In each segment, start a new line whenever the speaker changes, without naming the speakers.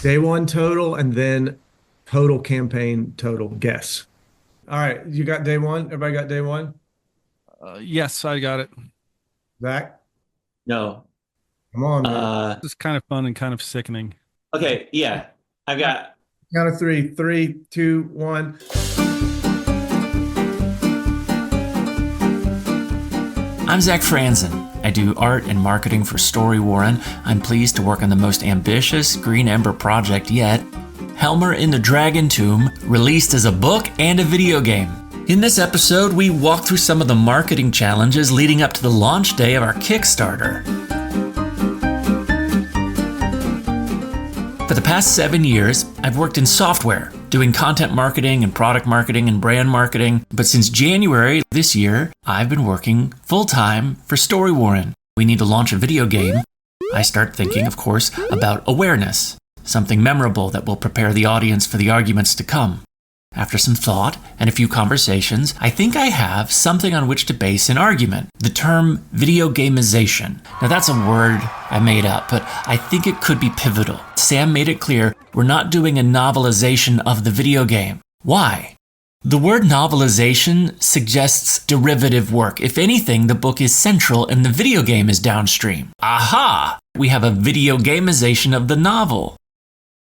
Day one total and then total campaign total. Guess. All right, you got day one? Everybody got day one?
Yes, I got it.
Zach,
No.
come on, man.
Uh,
It's kind of fun and kind of sickening.
okay, yeah. I've got
Count of three. Three, two, one.
I'm Zach Franzen. I do art and marketing for Story Warren. I'm pleased to work on the most ambitious Green Ember project yet, Helmer in the Dragon Tomb, released as a book and a video game. In this episode, we walk through some of the marketing challenges leading up to the launch day of our Kickstarter. For the past 7 years, I've worked in software, doing content marketing and product marketing and brand marketing. But since January this year, I've been working full-time for Story Warren. We need to launch a video game. I start thinking, of course, about awareness, something memorable that will prepare the audience for the arguments to come. After some thought and a few conversations, I think I have something on which to base an argument. The term video gamization. Now that's a word I made up, but I think it could be pivotal. Sam made it clear we're not doing a novelization of the video game. Why? The word novelization suggests derivative work. If anything, the book is central and the video game is downstream. Aha! We have a video gamization of the novel.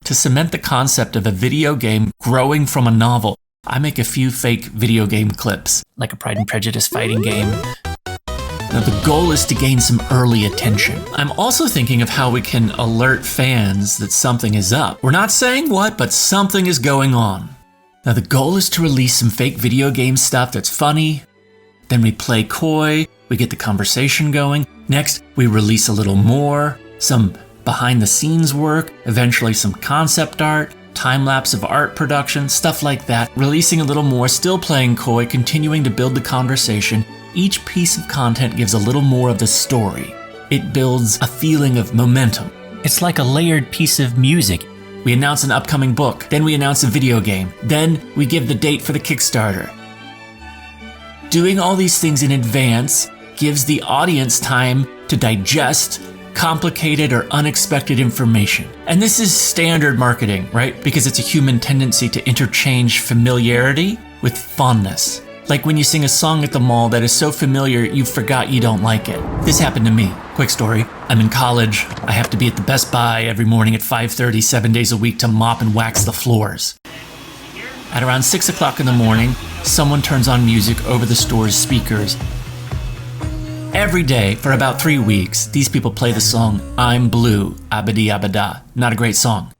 To cement the concept of a video game growing from a novel, I make a few fake video game clips, like a Pride and Prejudice fighting game. Now the goal is to gain some early attention. I'm also thinking of how we can alert fans that something is up. We're not saying what, but something is going on. Now the goal is to release some fake video game stuff that's funny, then we play coy, we get the conversation going. Next, we release a little more, some behind the scenes work, eventually some concept art, time-lapse of art production, stuff like that. Releasing a little more, still playing coy, continuing to build the conversation. Each piece of content gives a little more of the story. It builds a feeling of momentum. It's like a layered piece of music. We announce an upcoming book, then we announce a video game, then we give the date for the Kickstarter. Doing all these things in advance gives the audience time to digest complicated or unexpected information. And this is standard marketing, right? Because it's a human tendency to interchange familiarity with fondness. Like when you sing a song at the mall that is so familiar you forgot you don't like it. This happened to me. Quick story. I'm in college. I have to be at the Best Buy every morning at 5:30, 7 days a week to mop and wax the floors. At around 6 o'clock in the morning, someone turns on music over the store's speakers. Every day for about 3 weeks, these people play the song I'm Blue, Abadi Abada. Not a great song.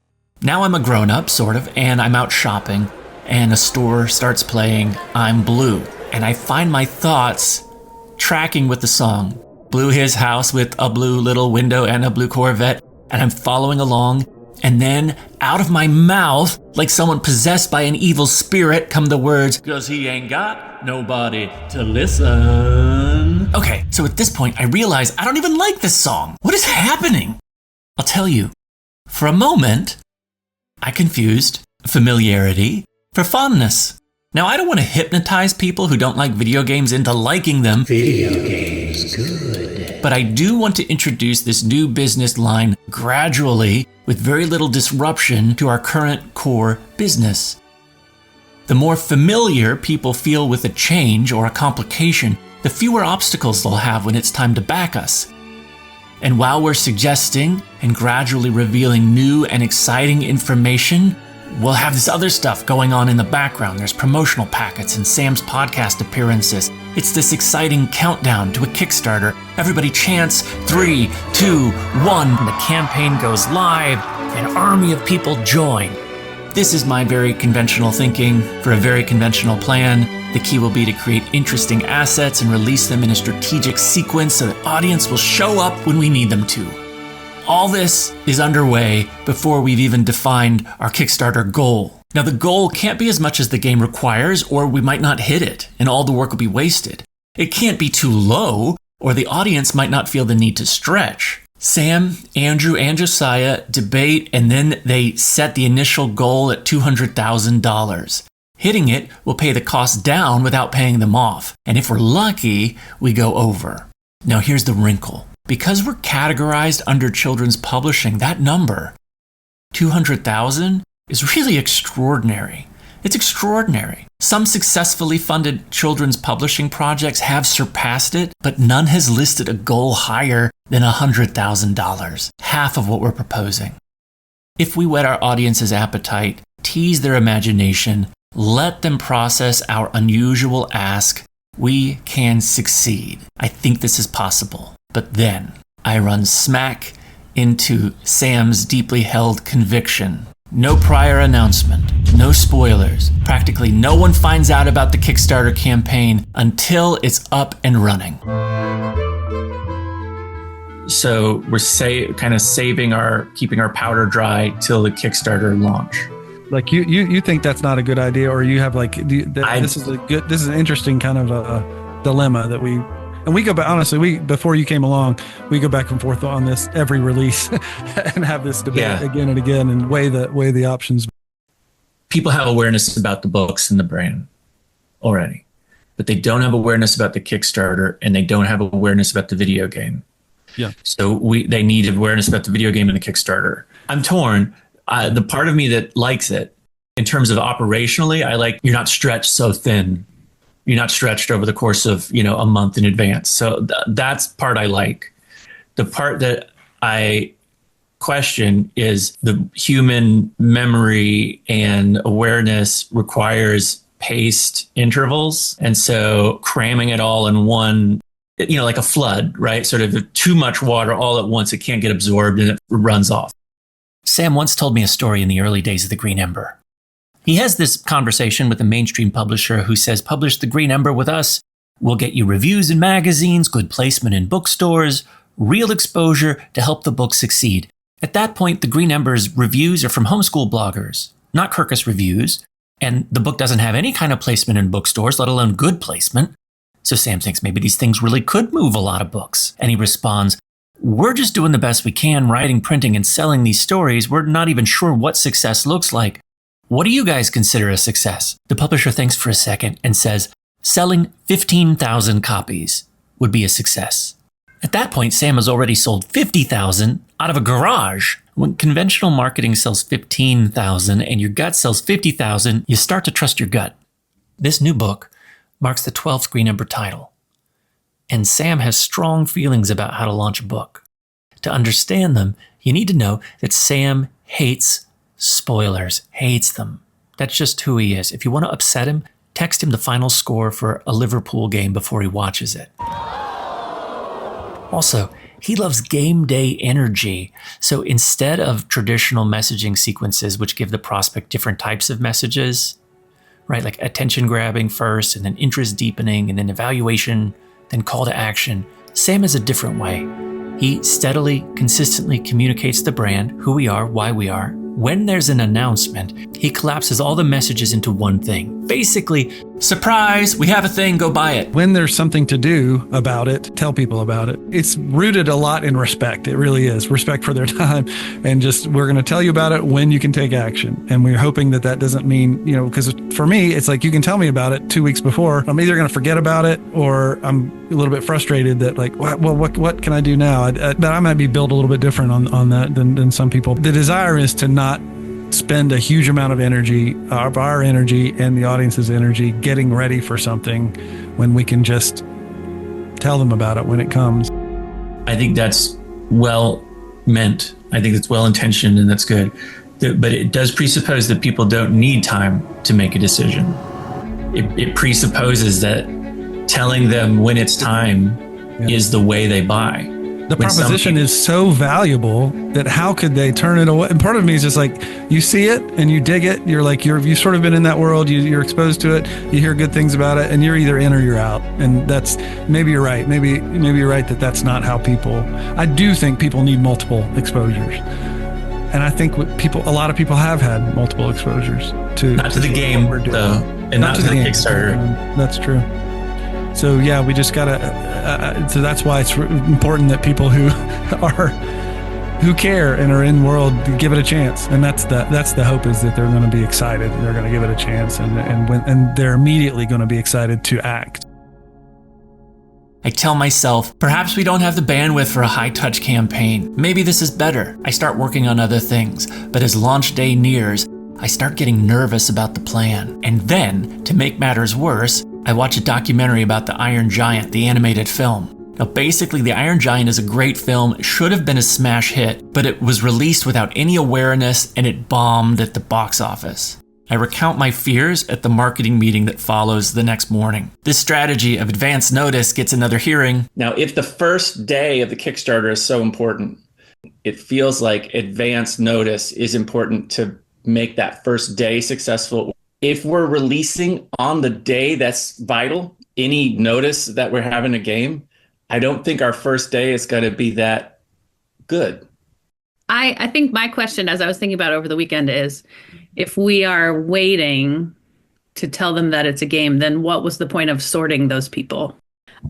Now I'm a grown-up, sort of, and I'm out shopping, and a store starts playing I'm Blue, and I find my thoughts tracking with the song. Blew his house with a blue little window and a blue Corvette, and I'm following along, and then out of my mouth, like someone possessed by an evil spirit, come the words, "'Cause he ain't got nobody to listen." Okay, so at this point, I realize I don't even like this song. What is happening? I'll tell you. For a moment, I confused familiarity for fondness. Now, I don't want to hypnotize people who don't like video games into liking them. Video games, good. But I do want to introduce this new business line gradually with very little disruption to our current core business. The more familiar people feel with a change or a complication, the fewer obstacles they'll have when it's time to back us. And while we're suggesting and gradually revealing new and exciting information, we'll have this other stuff going on in the background. There's promotional packets and Sam's podcast appearances. It's this exciting countdown to a Kickstarter. Everybody chants 3, 2, 1. And the campaign goes live. An army of people join. This is my very conventional thinking for a very conventional plan. The key will be to create interesting assets and release them in a strategic sequence so the audience will show up when we need them to. All this is underway before we've even defined our Kickstarter goal. Now, the goal can't be as much as the game requires, or we might not hit it, and all the work will be wasted. It can't be too low, or the audience might not feel the need to stretch. Sam, Andrew, and Josiah debate, and then they set the initial goal at $200,000. Hitting it will pay the costs down without paying them off, and if we're lucky, we go over. Now, here's the wrinkle. Because we're categorized under children's publishing, that number, 200,000 is really extraordinary. It's extraordinary. Some successfully funded children's publishing projects have surpassed it, but none has listed a goal higher than $100,000, half of what we're proposing. If we whet our audience's appetite, tease their imagination, let them process our unusual ask, we can succeed. I think this is possible. But then I run smack into Sam's deeply held conviction. No prior announcement, no spoilers. Practically no one finds out about the Kickstarter campaign until it's up and running. So we're keeping our powder dry till the Kickstarter launch.
Like you think that's not a good idea, or you have this is an interesting kind of a dilemma that we go back. Honestly, before you came along, we go back and forth on this every release and have this debate again and again and weigh the options.
People have awareness about the books and the brand already, but they don't have awareness about the Kickstarter, and they don't have awareness about the video game.
Yeah.
So they need awareness about the video game and the Kickstarter. I'm torn. The part of me that likes it, in terms of operationally, I like you're not stretched so thin. You're not stretched over the course of, a month in advance. So that's part I like. The part that I question is the human memory and awareness requires paced intervals. And so cramming it all in one, like a flood, right? Sort of too much water all at once, it can't get absorbed and it runs off. Sam once told me a story in the early days of the Green Ember. He has this conversation with a mainstream publisher who says, publish the Green Ember with us. We'll get you reviews in magazines, good placement in bookstores, real exposure to help the book succeed. At that point, the Green Ember's reviews are from homeschool bloggers, not Kirkus reviews. And the book doesn't have any kind of placement in bookstores, let alone good placement. So Sam thinks maybe these things really could move a lot of books. And he responds, we're just doing the best we can, writing, printing, and selling these stories. We're not even sure what success looks like. What do you guys consider a success? The publisher thinks for a second and says, selling 15,000 copies would be a success. At that point, Sam has already sold 50,000 out of a garage. When conventional marketing sells 15,000 and your gut sells 50,000, you start to trust your gut. This new book marks the 12th Green Ember title. And Sam has strong feelings about how to launch a book. To understand them, you need to know that Sam hates spoilers, hates them. That's just who he is. If you want to upset him, text him the final score for a Liverpool game before he watches it. Also, he loves game day energy. So instead of traditional messaging sequences, which give the prospect different types of messages, right? Like attention grabbing first, and then interest deepening, and then evaluation, then call to action. Sam has a different way. He steadily, consistently communicates the brand, who we are, why we are. When there's an announcement, he collapses all the messages into one thing. Basically, surprise, we have a thing, go buy it.
When there's something to do about it, tell people about it. It's rooted a lot in respect. It really is. Respect for their time. And just, we're going to tell you about it when you can take action. And we're hoping that that doesn't mean, because for me, it's like you can tell me about it 2 weeks before. I'm either going to forget about it, or I'm a little bit frustrated that what can I do now? But I might be built a little bit different on that than some people. The desire is to not spend a huge amount of energy, of our energy and the audience's energy, getting ready for something when we can just tell them about it when it comes.
I think that's well meant. I think it's well intentioned, and that's good. But it does presuppose that people don't need time to make a decision. It presupposes that telling them when it's time is the way they buy.
The proposition is so valuable that how could they turn it away? And part of me is just like, you see it and you dig it. You're like, you've sort of been in that world. You're exposed to it. You hear good things about it, and you're either in or you're out. And that's, maybe you're right. Maybe you're right that that's not how people. I do think people need multiple exposures, and I think a lot of people have had multiple exposures to
not to the game though, and not to the Kickstarter.
That's true. So yeah, we just gotta. So that's why it's important that people who care and are in world give it a chance. And that's the hope, is that they're going to be excited. They're going to give it a chance, and they're immediately going to be excited to act.
I tell myself, perhaps we don't have the bandwidth for a high-touch campaign. Maybe this is better. I start working on other things. But as launch day nears, I start getting nervous about the plan. And then, to make matters worse, I watch a documentary about the Iron Giant, the animated film. Now basically, the Iron Giant is a great film. It should have been a smash hit, but it was released without any awareness and it bombed at the box office. I recount my fears at the marketing meeting that follows the next morning. This strategy of advance notice gets another hearing.
Now, if the first day of the Kickstarter is so important, it feels like advance notice is important to make that first day successful. If we're releasing on the day that's vital, any notice that we're having a game, I don't think our first day is going to be that good.
I think my question, as I was thinking about it over the weekend, is if we are waiting to tell them that it's a game, then what was the point of sorting those people?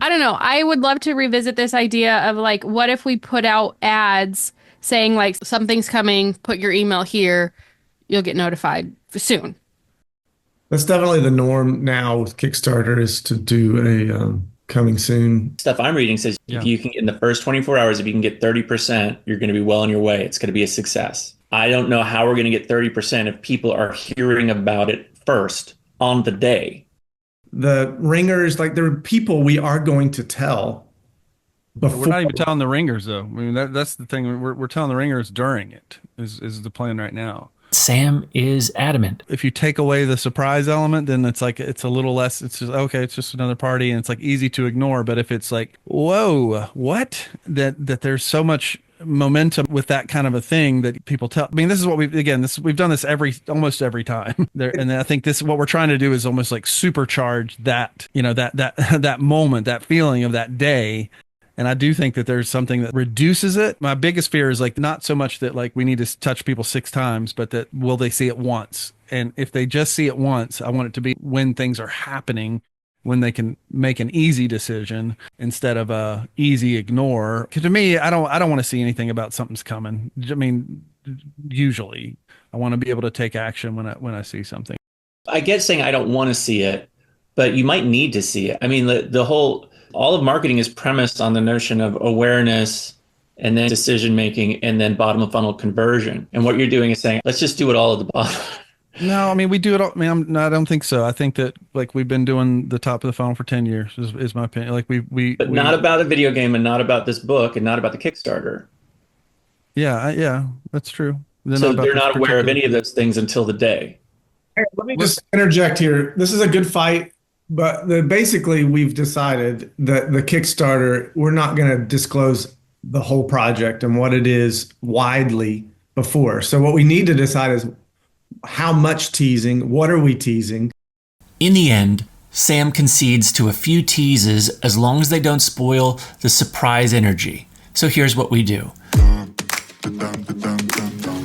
I don't know. I would love to revisit this idea of like, what if we put out ads saying like something's coming, put your email here, you'll get notified soon.
That's definitely the norm now with Kickstarter, is to do a coming soon.
Stuff I'm reading says if you can, in the first 24 hours, if you can get 30%, you're going to be well on your way. It's going to be a success. I don't know how we're going to get 30% if people are hearing about it first on the day.
The ringers, like, there are people we are going to tell before.
We're not even telling the ringers, though. I mean, that's the thing. We're telling the ringers during it is the plan right now.
Sam is adamant.
If you take away the surprise element, then it's like, it's a little less, it's just, okay, it's just another party and it's like easy to ignore. But if it's like, whoa, what? That there's so much momentum with that kind of a thing that people tell. I mean, this is what we've done this almost every time there. And I think what we're trying to do is almost like supercharge that, that moment, that feeling of that day. And I do think that there's something that reduces it. My biggest fear is like not so much that like we need to touch people 6 times, but that will they see it once? And if they just see it once, I want it to be when things are happening, when they can make an easy decision instead of a easy ignore. Because to me, I don't want to see anything about something's coming. I mean, usually I want to be able to take action when I see something.
I get saying I don't want to see it, but you might need to see it. I mean, all of marketing is premised on the notion of awareness and then decision making and then bottom of funnel conversion. And what you're doing is saying, let's just do it all at the bottom.
No, I mean, we do it all. I mean, I don't think so. I think that like we've been doing the top of the funnel for 10 years is my opinion. Like
but not about a video game and not about this book and not about the Kickstarter.
Yeah, that's true.
So they're not aware of any of those things until the day.
Hey, let me just interject here. This is a good fight. But basically, we've decided that the Kickstarter, we're not going to disclose the whole project and what it is widely before. So what we need to decide is how much teasing, what are we teasing?
In the end, Sam concedes to a few teases as long as they don't spoil the surprise energy. So here's what we do.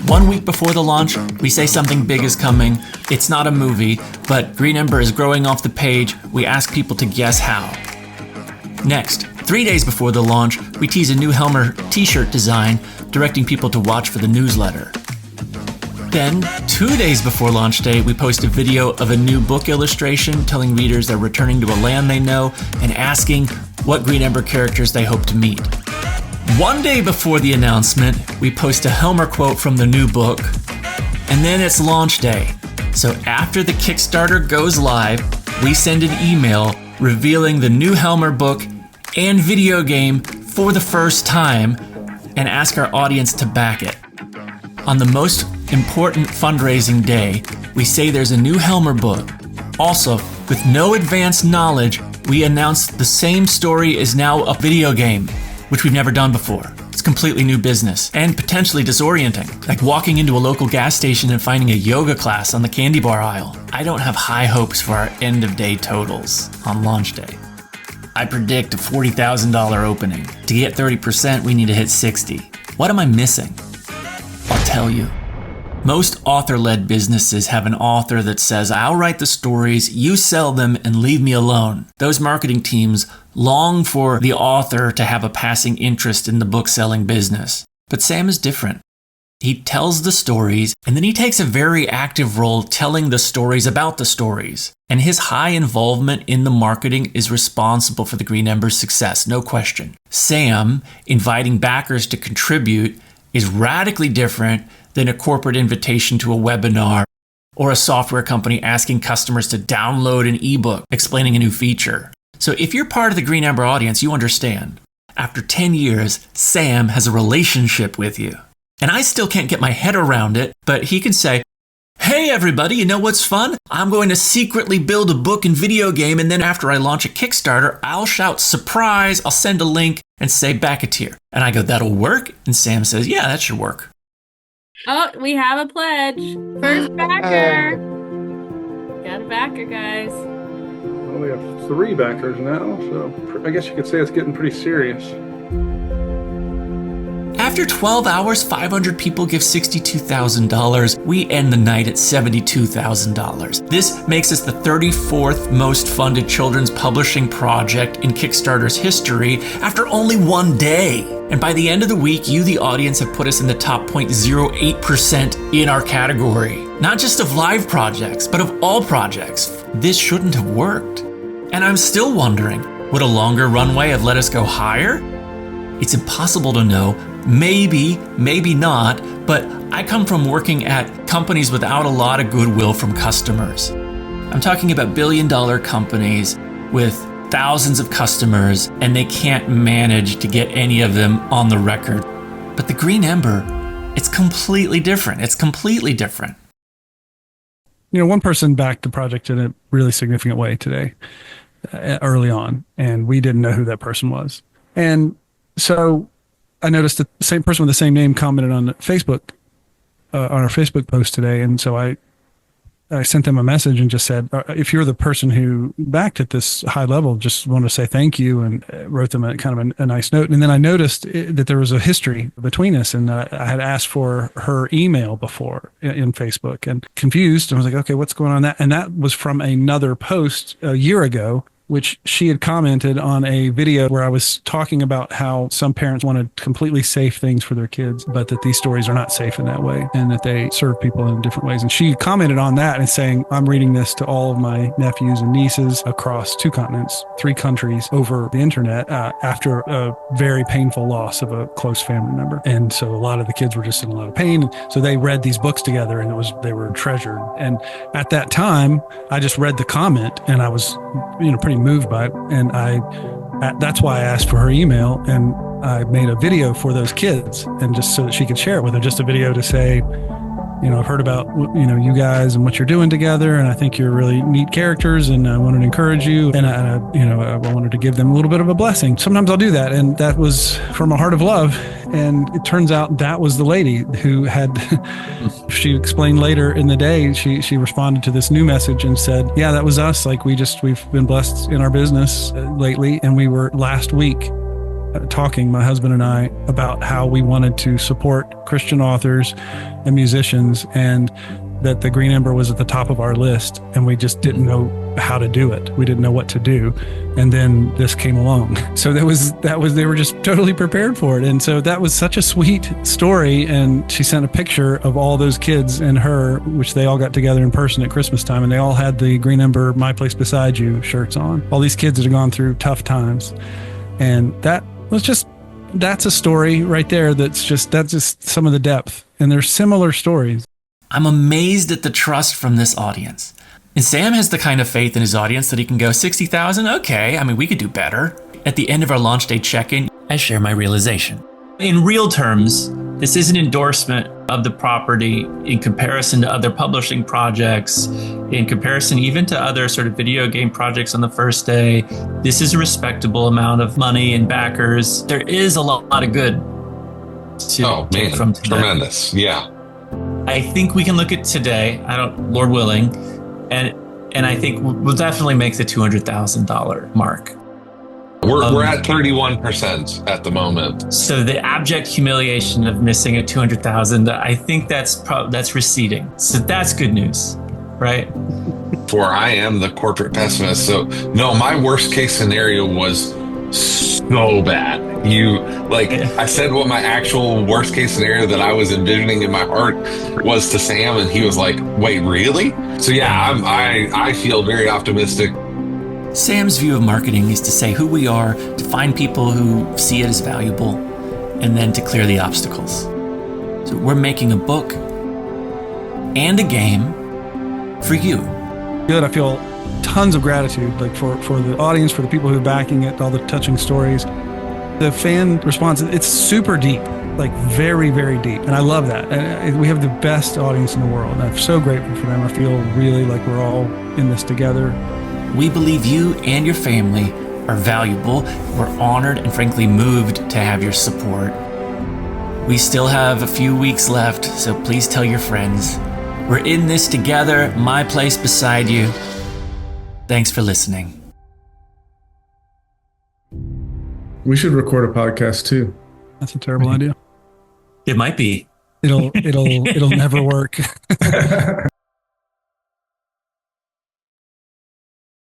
1 week before the launch, we say something big is coming. It's not a movie, but Green Ember is growing off the page. We ask people to guess how. Next, 3 days before the launch, we tease a new Helmer t-shirt design, directing people to watch for the newsletter. Then, 2 days before launch day, we post a video of a new book illustration telling readers they're returning to a land they know and asking what Green Ember characters they hope to meet. 1 day before the announcement, we post a Helmer quote from the new book, and then it's launch day. So after the Kickstarter goes live, we send an email revealing the new Helmer book and video game for the first time and ask our audience to back it. On the most important fundraising day, we say there's a new Helmer book. Also, with no advanced knowledge, we announce the same story is now a video game, which we've never done before. It's completely new business and potentially disorienting, like walking into a local gas station and finding a yoga class on the candy bar aisle. I don't have high hopes for our end of day totals on launch day. I predict a $40,000 opening. To get 30%, we need to hit 60. What am I missing? I'll tell you. Most author-led businesses have an author that says, I'll write the stories, you sell them, and leave me alone. Those marketing teams long for the author to have a passing interest in the book-selling business. But Sam is different. He tells the stories, and then he takes a very active role telling the stories about the stories. And his high involvement in the marketing is responsible for the Green Ember's success, no question. Sam inviting backers to contribute is radically different than a corporate invitation to a webinar or a software company asking customers to download an ebook explaining a new feature. So if you're part of the Green Ember audience, you understand. After 10 years, Sam has a relationship with you. And I still can't get my head around it, but he can say, hey everybody, you know what's fun? I'm going to secretly build a book and video game, and then after I launch a Kickstarter, I'll shout surprise, I'll send a link and say back a tier. And I go, that'll work? And Sam says, yeah, that should work.
Oh, we have a pledge. First backer. Got a backer, guys.
Well, we have 3 backers now, so I guess you could say it's getting pretty serious.
After 12 hours, 500 people give $62,000. We end the night at $72,000. This makes us the 34th most funded children's publishing project in Kickstarter's history after only 1 day. And by the end of the week, you, the audience, have put us in the top 0.08% in our category. Not just of live projects, but of all projects. This shouldn't have worked. And I'm still wondering, would a longer runway have let us go higher? It's impossible to know. Maybe, maybe not, but I come from working at companies without a lot of goodwill from customers. I'm talking about billion-dollar companies with thousands of customers, and they can't manage to get any of them on the record. But the Green Ember, it's completely different. It's completely different.
One person backed the project in a really significant way today, early on, and we didn't know who that person was. And so I noticed that the same person with the same name commented on Facebook, on our Facebook post today. And so I sent them a message and just said, if you're the person who backed at this high level, just want to say thank you, and wrote them a kind of a nice note. And then I noticed that there was a history between us, and I had asked for her email before in Facebook, and confused. And I was like, okay, what's going on that? And that was from another post a year ago, which she had commented on a video where I was talking about how some parents wanted completely safe things for their kids, but that these stories are not safe in that way, and that they serve people in different ways. And she commented on that and saying, I'm reading this to all of my nephews and nieces across 2 continents, 3 countries over the internet, after a very painful loss of a close family member. And so a lot of the kids were just in a lot of pain. So they read these books together, and they were treasured. And at that time, I just read the comment, and I was, pretty moved by it. And that's why I asked for her email, and I made a video for those kids, and just so that she could share it with them, just a video to say, I've heard about, you guys and what you're doing together, and I think you're really neat characters, and I wanted to encourage you, and I wanted to give them a little bit of a blessing. Sometimes I'll do that, and that was from a heart of love. And it turns out that was the lady who had, she explained later in the day, she responded to this new message and said, yeah, that was us. Like we've been blessed in our business lately. And we were last week talking, my husband and I, about how we wanted to support Christian authors and musicians, and that the Green Ember was at the top of our list, and we just didn't know how to do it. We didn't know what to do. And then this came along. So they were just totally prepared for it. And so that was such a sweet story. And she sent a picture of all those kids and her, which they all got together in person at Christmas time, and they all had the Green Ember My Place Beside You shirts on. All these kids that have gone through tough times. And that's a story right there. That's just some of the depth. And there's similar stories.
I'm amazed at the trust from this audience. And Sam has the kind of faith in his audience that he can go, 60,000? Okay, we could do better. At the end of our launch day check-in, I share my realization. In real terms, this is an endorsement of the property in comparison to other publishing projects, in comparison even to other sort of video game projects on the first day. This is a respectable amount of money and backers. There is a lot of good to take from today.
Tremendous, yeah.
I think we can look at today, Lord willing, and I think we'll definitely make the $200,000 mark.
We're at 31% at the moment.
So the abject humiliation of missing a 200,000, I think that's receding. So that's good news, right?
For I am the corporate pessimist. So no, my worst case scenario was so bad. I said what my actual worst case scenario that I was envisioning in my heart was to Sam, and he was like, wait, really? So yeah, I feel very optimistic.
Sam's view of marketing is to say who we are, to find people who see it as valuable, and then to clear the obstacles. So we're making a book and a game for you.
Good. I feel tons of gratitude, like for the audience, for the people who are backing it, all the touching stories. The fan response, it's super deep, like very, very deep. And I love that. And we have the best audience in the world. And I'm so grateful for them. I feel really like we're all in this together.
We believe you and your family are valuable. We're honored and frankly moved to have your support. We still have a few weeks left, so please tell your friends. We're in this together, my place beside you. Thanks for listening.
We should record a podcast too.
That's a terrible idea.
It might be.
It'll never work.